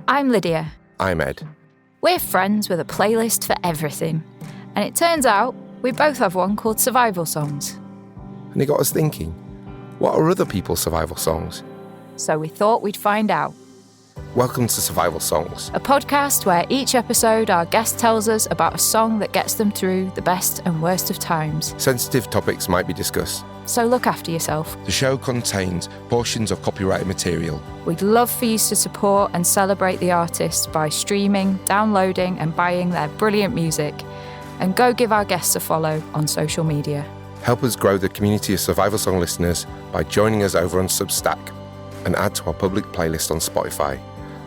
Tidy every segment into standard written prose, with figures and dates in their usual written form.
I'm Lydia. I'm Ed. We're friends with a playlist for everything. And it turns out we both have one called Survival Songs. And it got us thinking, what are other people's survival songs? So we thought we'd find out. Welcome to Survival Songs, A podcast where each episode our guest tells us about a song that gets them through the best and worst of times. sensitive topics might be discussed. So look after yourself. The show contains portions of copyrighted material. We'd love for you to support and celebrate the artists by streaming, downloading and buying their brilliant music. And go give our guests a follow on social media. Help us grow the community of survival song listeners by joining us over on Substack and add to our public playlist on Spotify.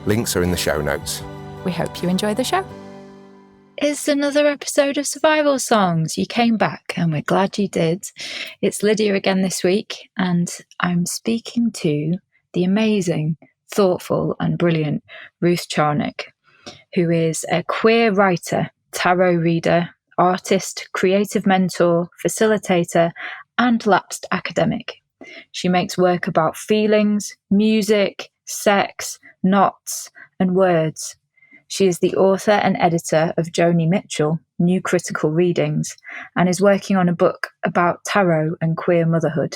Links are in the show notes. We hope you enjoy the show. It's another episode of Survival Songs. You came back and we're glad you did. It's Lydia again this week, and I'm speaking to the amazing, thoughtful and brilliant Ruth Charnock, who is a queer writer, tarot reader, artist, creative mentor, facilitator and lapsed academic. She makes work about feelings, music, sex, knots and words. She is the author and editor of Joni Mitchell, New Critical Readings, and is working on a book about tarot and queer motherhood.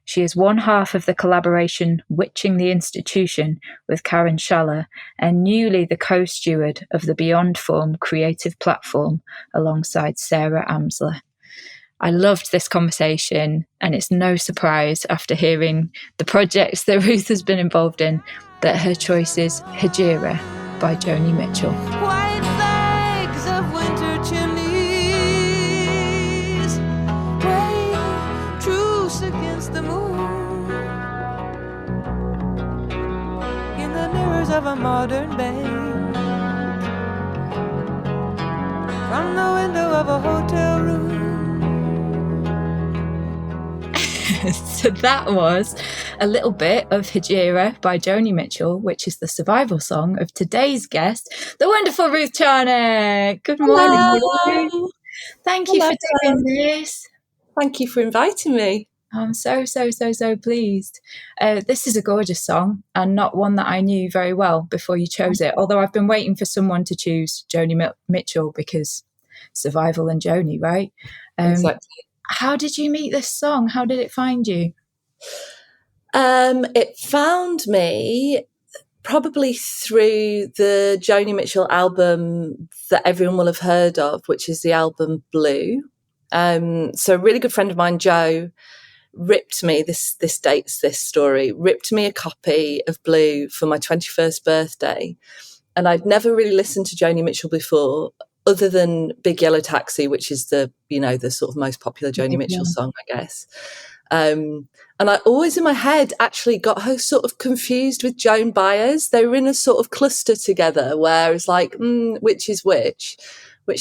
She is one half of the collaboration Witching the Institution with Karen Schaller, and newly the co-steward of the Beyond Form creative platform alongside Sarah Amsler. I loved this conversation, and it's no surprise after hearing the projects that Ruth has been involved in that her choice is Hejira by Joni Mitchell. White flags of winter chimneys wave truce against the moon in the mirrors of a modern bay from the window of a hotel room. So that was a little bit of Hejira by Joni Mitchell, which is the survival song of today's guest, the wonderful Ruth Charnock. Good morning. Hello. Thank you for doing this. Thank you for inviting me. I'm so pleased. This is a gorgeous song, and not one that I knew very well before you chose it, although I've been waiting for someone to choose Joni Mitchell because survival and Joni, right? Exactly. How did you meet this song? How did it find you? It found me probably through the Joni Mitchell album that everyone will have heard of, which is the album Blue. So a really good friend of mine, Joe, ripped me, this dates this story, ripped me a copy of Blue for my 21st birthday. And I'd never really listened to Joni Mitchell before, other than Big Yellow Taxi, which is the sort of most popular Joni Mitchell song, I guess. And I always in my head actually got her sort of confused with Joan Baez. They were in a sort of cluster together where it's like, which is which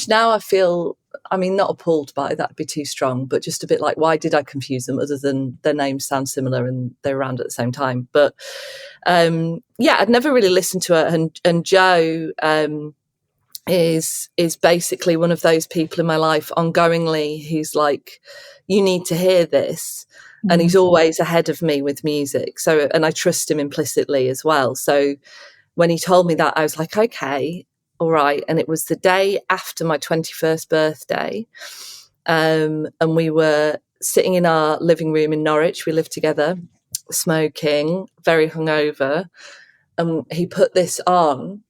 now I feel, I mean, not appalled by, that'd be too strong, but just a bit like, why did I confuse them other than their names sound similar and they're around at the same time? But I'd never really listened to her. And Joe is basically one of those people in my life ongoingly who's like, you need to hear this. Mm-hmm. And he's always ahead of me with music. So, and I trust him implicitly as well. So when he told me that, I was like, okay, all right. And it was the day after my 21st birthday. And we were sitting in our living room in Norwich. We lived together, smoking, very hungover. And he put this on,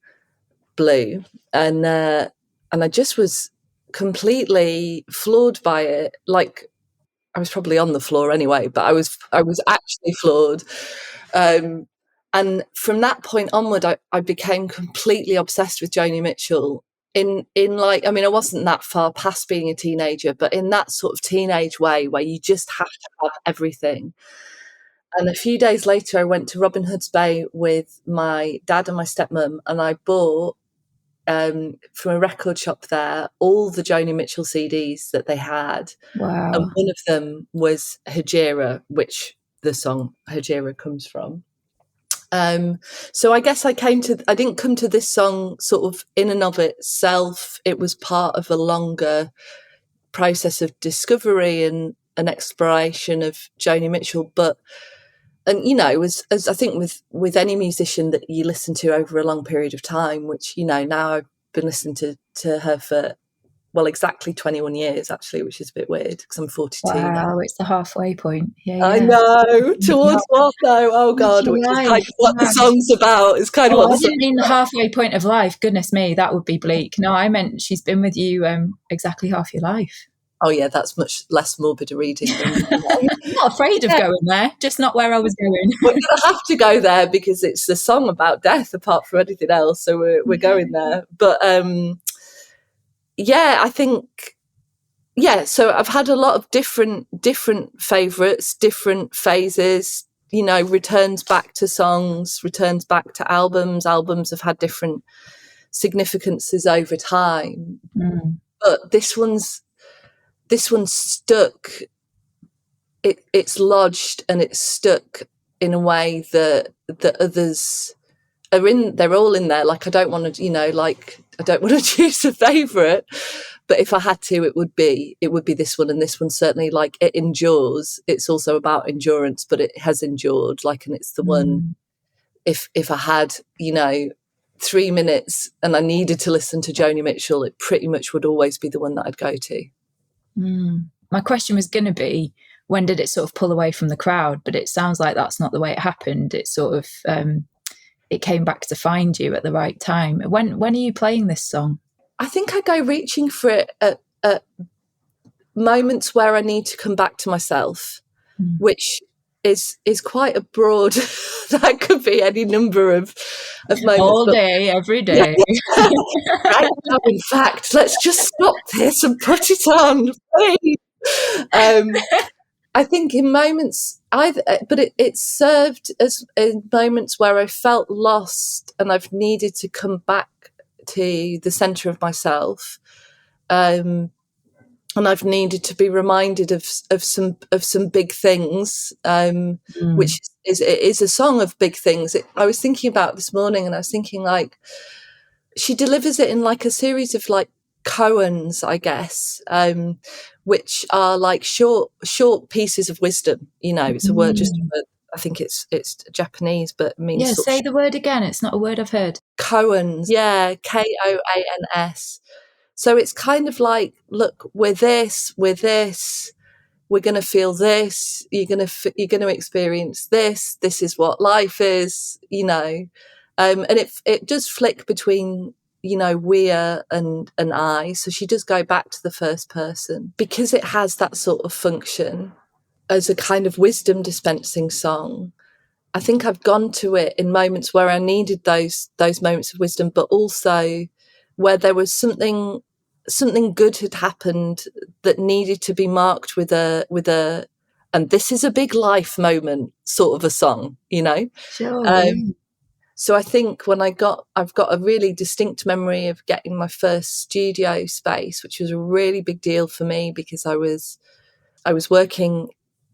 Blue, and I just was completely floored by it. Like, I was probably on the floor anyway, but I was actually floored. And from that point onward, I became completely obsessed with Joni Mitchell. In like, I mean, I wasn't that far past being a teenager, but in that sort of teenage way where you just have to have everything. And a few days later, I went to Robin Hood's Bay with my dad and my stepmom, and I bought from a record shop there all the Joni Mitchell CDs that they had. Wow. And one of them was Hejira, which the song Hejira comes from. So I guess I didn't come to this song sort of in and of itself. It was part of a longer process of discovery and an exploration of Joni Mitchell. But you know, as I think with any musician that you listen to over a long period of time, which, you know, now I've been listening to her for, well, exactly 21 years, actually, which is a bit weird because I'm 42 now. Wow, it's the halfway point. Yeah, I know. Towards what, though? Oh, God, which is kind of what the song's about. It's kind of what I didn't mean the halfway point of life. Goodness me, that would be bleak. No, I meant she's been with you exactly half your life. Oh, yeah, that's much less morbid a reading. I'm not afraid of going there, just not where I was going. We're going to have to go there because it's a song about death apart from anything else. So we're going there. But, yeah, I think, yeah, so I've had a lot of different favourites, different phases, you know, returns back to songs, returns back to albums. Albums have had different significances over time. But this one's stuck. It's lodged and it's stuck in a way that others are in. They're all in there. Like, I don't want to, you know, like, I don't want to choose a favourite, but if I had to, it would be this one. And this one certainly, like, it endures. It's also about endurance, but it has endured. Like, and it's the one. If I had, you know, 3 minutes and I needed to listen to Joni Mitchell, it pretty much would always be the one that I'd go to. My question was going to be, when did it sort of pull away from the crowd? But it sounds like that's not the way it happened. It sort of, it came back to find you at the right time. When are you playing this song? I think I go reaching for it at moments where I need to come back to myself, which is quite a broad, that could be any number of moments. All day, every day. Yeah. Right now, in fact, let's just stop this and put it on, please. I think in moments, but it served as in moments where I felt lost and I've needed to come back to the centre of myself, and I've needed to be reminded of some big things, which is a song of big things. I was thinking about this morning, and I was thinking, like, she delivers it in like a series of like koans, I guess, which are like short pieces of wisdom. You know, it's a word, just a word. I think it's Japanese, but it means. Yeah, say the word again. It's not a word I've heard. Koans, yeah, Koans. So it's kind of like, look, we're this, we're going to feel this. You're going to experience this. This is what life is, you know, and it does flick between, you know, we and I. So she does go back to the first person because it has that sort of function as a kind of wisdom dispensing song. I think I've gone to it in moments where I needed those moments of wisdom, but also where there was something good had happened that needed to be marked with a and this is a big life moment sort of a song, you know. Sure. So I think when I've got a really distinct memory of getting my first studio space, which was a really big deal for me because I was working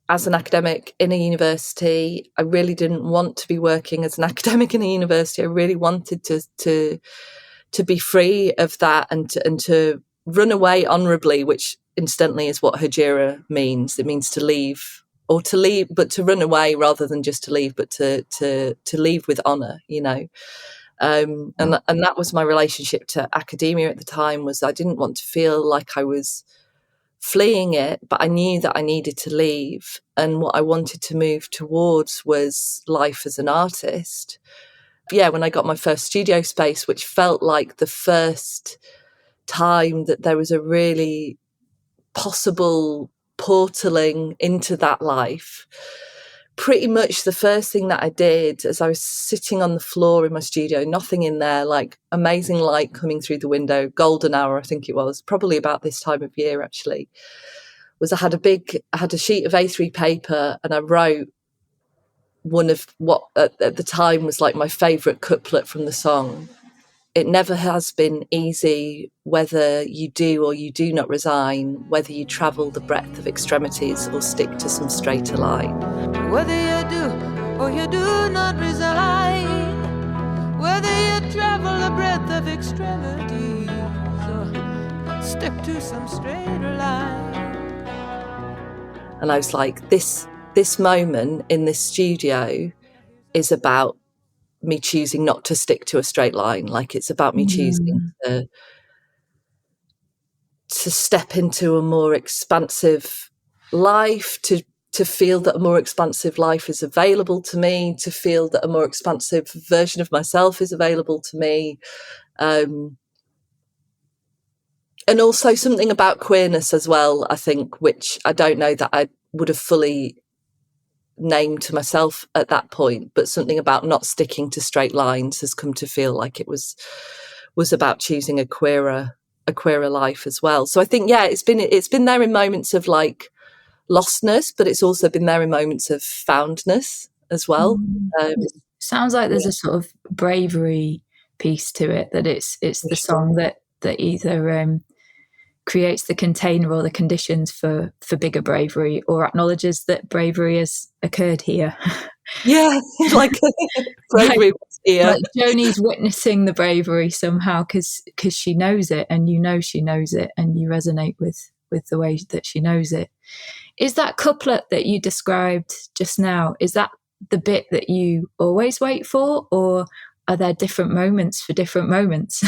as an academic in a university. I really didn't want to be working as an academic in a university. I really wanted to be free of that and to run away honourably, which incidentally is what Hejira means. It means to leave, or to leave, but to run away rather than just to leave, but to leave with honour, you know. And that was my relationship to academia at the time, was I didn't want to feel like I was fleeing it, but I knew that I needed to leave. And what I wanted to move towards was life as an artist. Yeah, when I got my first studio space, which felt like the first time that there was a really possible portaling into that life, pretty much the first thing that I did, as I was sitting on the floor in my studio, nothing in there, like amazing light coming through the window, golden hour, I think it was, probably about this time of year actually, was I had a sheet of A3 paper and I wrote one of what at the time was like my favourite couplet from the song. It never has been easy, whether you do or you do not resign, whether you travel the breadth of extremities or stick to some straighter line. Whether you do or you do not resign, whether you travel the breadth of extremities or stick to some straighter line. And I was like, this this moment in this studio is about me choosing not to stick to a straight line. Like, it's about me choosing to step into a more expansive life, to feel that a more expansive life is available to me, to feel that a more expansive version of myself is available to me. And also something about queerness as well, I think, which I don't know that I would have fully named to myself at that point, but something about not sticking to straight lines has come to feel like it was about choosing a queerer life as well. So I think, yeah, it's been there in moments of like lostness, but it's also been there in moments of foundness as well. Sounds like there's a sort of bravery piece to it, that it's the song that either creates the container or the conditions for bigger bravery, or acknowledges that bravery has occurred here. Yeah, like bravery was here. Like Joni's witnessing the bravery somehow because she knows it, and she knows it, and you resonate with the way that she knows it. Is that couplet that you described just now, is that the bit that you always wait for, or are there different moments for different moments?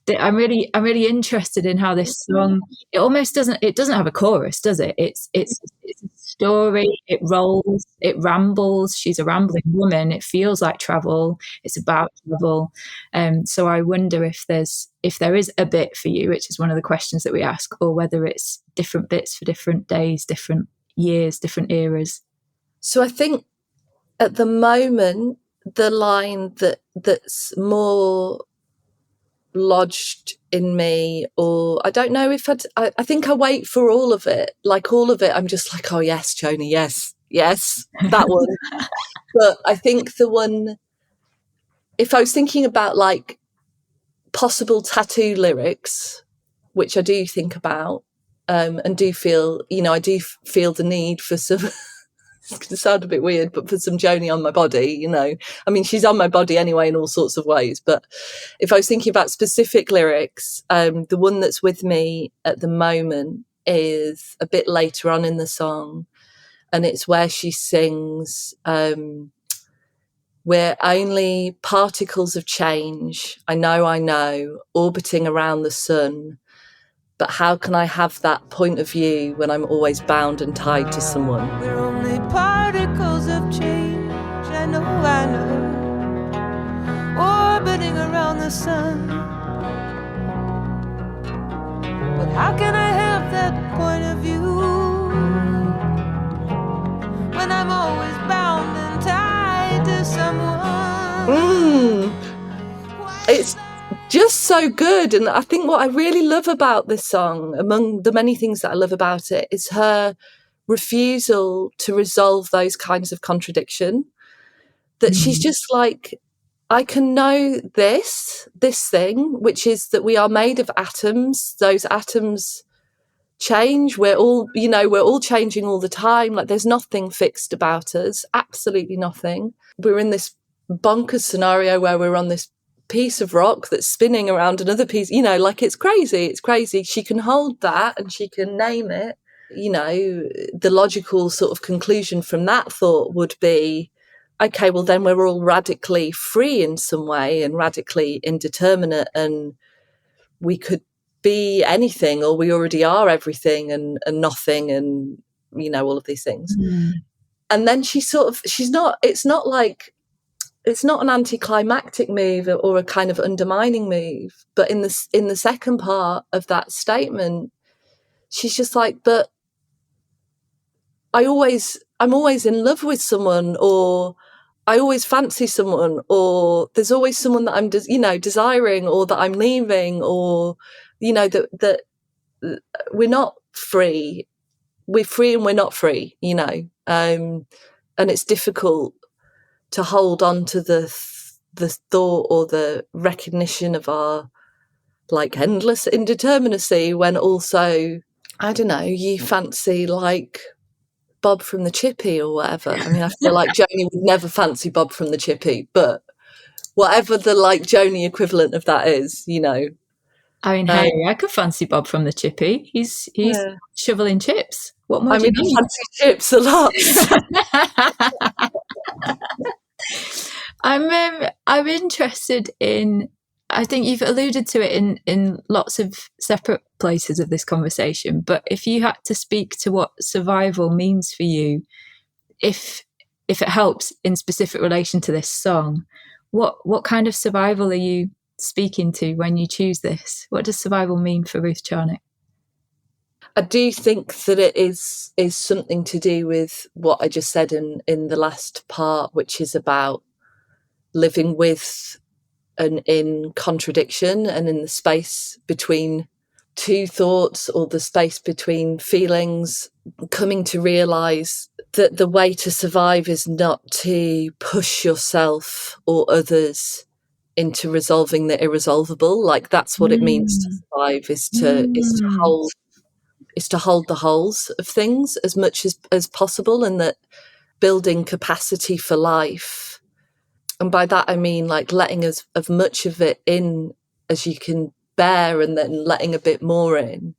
I'm really interested in how this song, it doesn't have a chorus, does it? It's a story. It rolls, it rambles. She's a rambling woman. It feels like travel. It's about travel. So I wonder if there is a bit for you, which is one of the questions that we ask, or whether it's different bits for different days, different years, different eras. So I think at the moment, the line that's more lodged in me, or I don't know if I think I wait for all of it. Like, all of it, I'm just like, oh yes, Joni, yes, that one. But I think the one, if I was thinking about like possible tattoo lyrics, which I do think about, and do feel, I do feel the need for some. It's going to sound a bit weird, but for some Joni on my body, I mean, she's on my body anyway in all sorts of ways. But if I was thinking about specific lyrics, the one that's with me at the moment is a bit later on in the song. And it's where she sings, we're only particles of change. I know, orbiting around the sun. But how can I have that point of view when I'm always bound and tied to someone? We're only particles of change, I know, orbiting around the sun. But how can I have that point of view when I'm always bound and tied to someone? It's just so good. And I think what I really love about this song, among the many things that I love about it, is her refusal to resolve those kinds of contradiction. That she's just like, I can know this thing, which is that we are made of atoms. Those atoms change. We're all changing all the time. Like, there's nothing fixed about us, absolutely nothing. We're in this bonkers scenario where we're on this piece of rock that's spinning around another piece, like, it's crazy. She can hold that and she can name it. The logical sort of conclusion from that thought would be, okay, well then we're all radically free in some way and radically indeterminate, and we could be anything, or we already are everything and nothing, and all of these things. And then it's not an anticlimactic move or a kind of undermining move, but in the second part of that statement, she's just like, but I'm always in love with someone, or I always fancy someone, or there's always someone that I'm desiring, or that I'm leaving, or that we're not free. We're free and we're not free, and it's difficult to hold on to the thought or the recognition of our like endless indeterminacy, when also, I don't know, you fancy like Bob from the Chippy or whatever. I mean, I feel like Joni would never fancy Bob from the Chippy, but whatever the like Joni equivalent of that is, I mean, hey, I could fancy Bob from the Chippy. He's shoveling chips. What more do you need? I fancy chips a lot. I'm interested in, I think you've alluded to it in lots of separate places of this conversation, but if you had to speak to what survival means for you, if it helps in specific relation to this song, what kind of survival are you speaking to when you choose this? What does survival mean for Ruth Charnock? I do think that it is something to do with what I just said in the last part, which is about living with and in contradiction and in the space between two thoughts or the space between feelings, coming to realise that the way to survive is not to push yourself or others into resolving the irresolvable. Like, that's what it means to survive, is to hold the holes of things as much as possible, and that building capacity for life. And by that I mean like letting as much of it in as you can bear, and then letting a bit more in,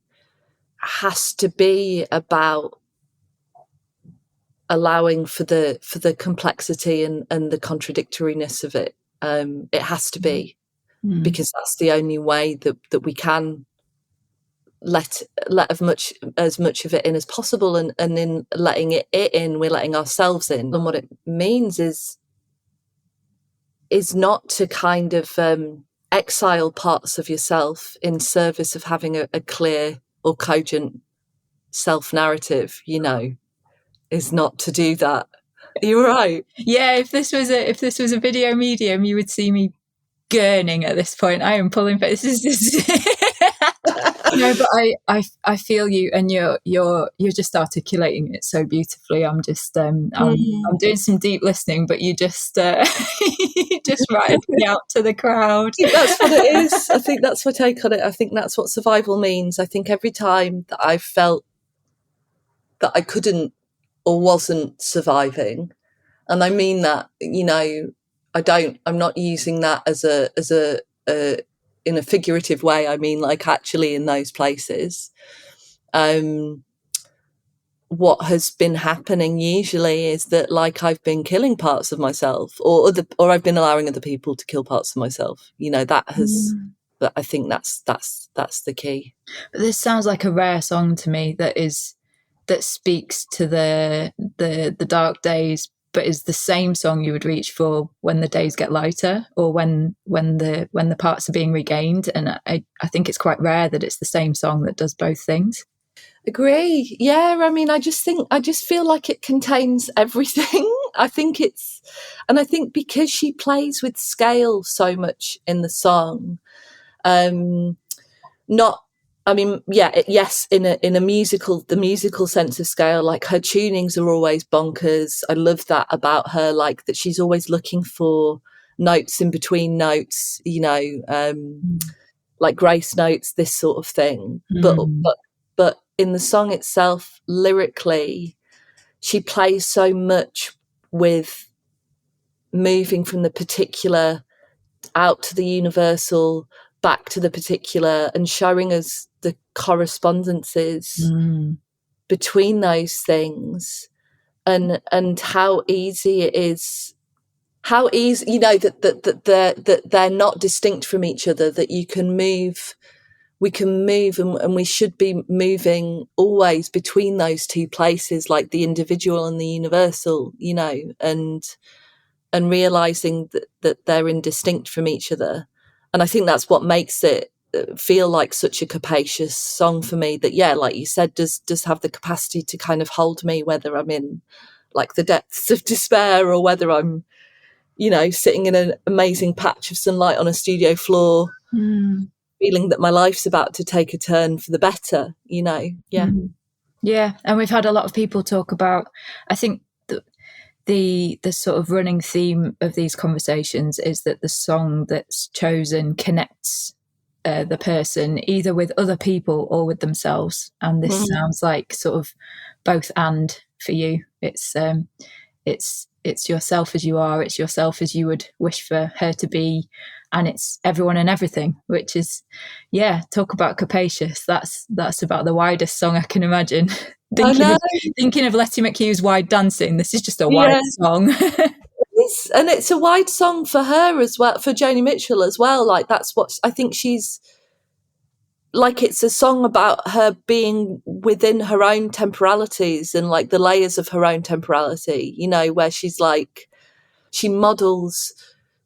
has to be about allowing for the complexity and the contradictoriness of it. It has to be, because that's the only way that we can let as much of it in as possible, and in letting it in, we're letting ourselves in. And what it means is not to kind of exile parts of yourself in service of having a clear or cogent self-narrative, is not to do that. You're right. Yeah, if this was a video medium, you would see me gurning at this point. I am pulling for this. Is just no, but I feel you, and you're just articulating it so beautifully. I'm just I'm doing some deep listening, but you just just writing me out to the crowd. I think that's what it is. I think that's my take on it. I think that's what survival means. I think every time that I felt that I couldn't or wasn't surviving, and I mean that, I'm not using that as a in a figurative way. I mean, like, actually in those places, what has been happening usually is that, like, I've been killing parts of myself, or I've been allowing other people to kill parts of myself. That has. But I think that's the key. But this sounds like a rare song to me that speaks to the dark days, but is the same song you would reach for when the days get lighter, or when the parts are being regained. And I think it's quite rare that it's the same song that does both things. Agree. Yeah, I mean, I just feel like it contains everything. I think because she plays with scale so much in the song, yes, in a musical, the musical sense of scale, like, her tunings are always bonkers. I love that about her, like, that she's always looking for notes in between notes, like grace notes, this sort of thing. But in the song itself, lyrically, she plays so much with moving from the particular out to the universal, back to the particular, and showing us the correspondences between those things, and how easy it is, that they're not distinct from each other, that we can move and we should be moving always between those two places, like the individual and the universal, and realizing that they're indistinct from each other. And I think that's what makes it feel like such a capacious song for me, that, yeah, like you said, does have the capacity to kind of hold me, whether I'm in, like, the depths of despair, or whether I'm, sitting in an amazing patch of sunlight on a studio floor, feeling that my life's about to take a turn for the better, Yeah. Yeah. And we've had a lot of people talk about, I think, the sort of running theme of these conversations is that the song that's chosen connects the person either with other people or with themselves. And this sounds like sort of both and for you. It's yourself as you are. It's yourself as you would wish for her to be. and it's everyone and everything, which is, talk about capacious. That's about the widest song I can imagine. Thinking of Letty McHugh's Wide Dancing, this is just a wide song. And it's a wide song for her as well, for Joni Mitchell as well. Like, that's what I think she's like. It's a song about her being within her own temporalities and like the layers of her own temporality, you know, where she's like, she models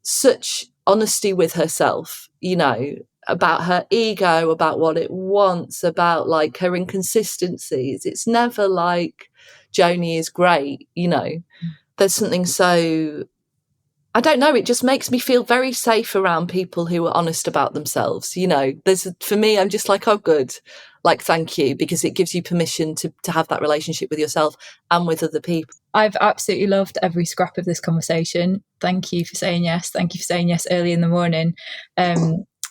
such honesty with herself, you know, about her ego, about what it wants, about like her inconsistencies. It's never like Joni is great, you know. There's something so, I don't know, it just makes me feel very safe around people who are honest about themselves, you know. For me, I'm just like, oh, good, like, thank you, because it gives you permission to have that relationship with yourself and with other people. I've absolutely loved every scrap of this conversation. Thank you for saying yes. Thank you for saying yes early in the morning.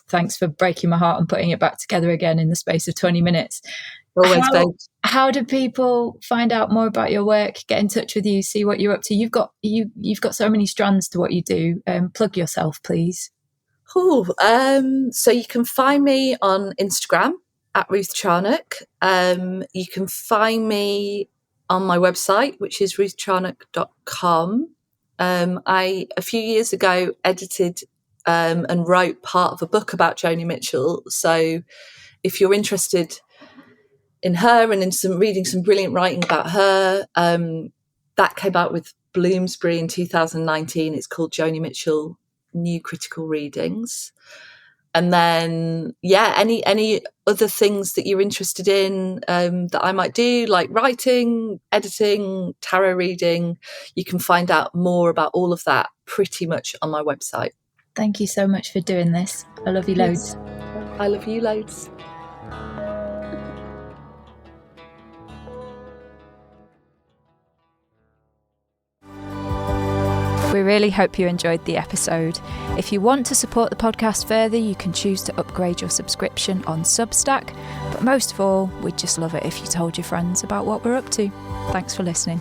Thanks for breaking my heart and putting it back together again in the space of 20 minutes. How do people find out more about your work, get in touch with you, see what you're up to? You've got so many strands to what you do. Plug yourself, please. So you can find me on Instagram at Ruth Charnock. You can find me on my website, which is ruthcharnock.com. I, a few years ago, edited and wrote part of a book about Joni Mitchell. So if you're interested in her and in reading some brilliant writing about her, that came out with Bloomsbury in 2019. It's called Joni Mitchell New Critical Readings. And then, any other things that you're interested in that I might do, like writing, editing, tarot reading, you can find out more about all of that pretty much on my website. Thank you so much for doing this. I love you loads. I love you loads. We really hope you enjoyed the episode. If you want to support the podcast further, you can choose to upgrade your subscription on Substack. But most of all, we'd just love it if you told your friends about what we're up to. Thanks for listening.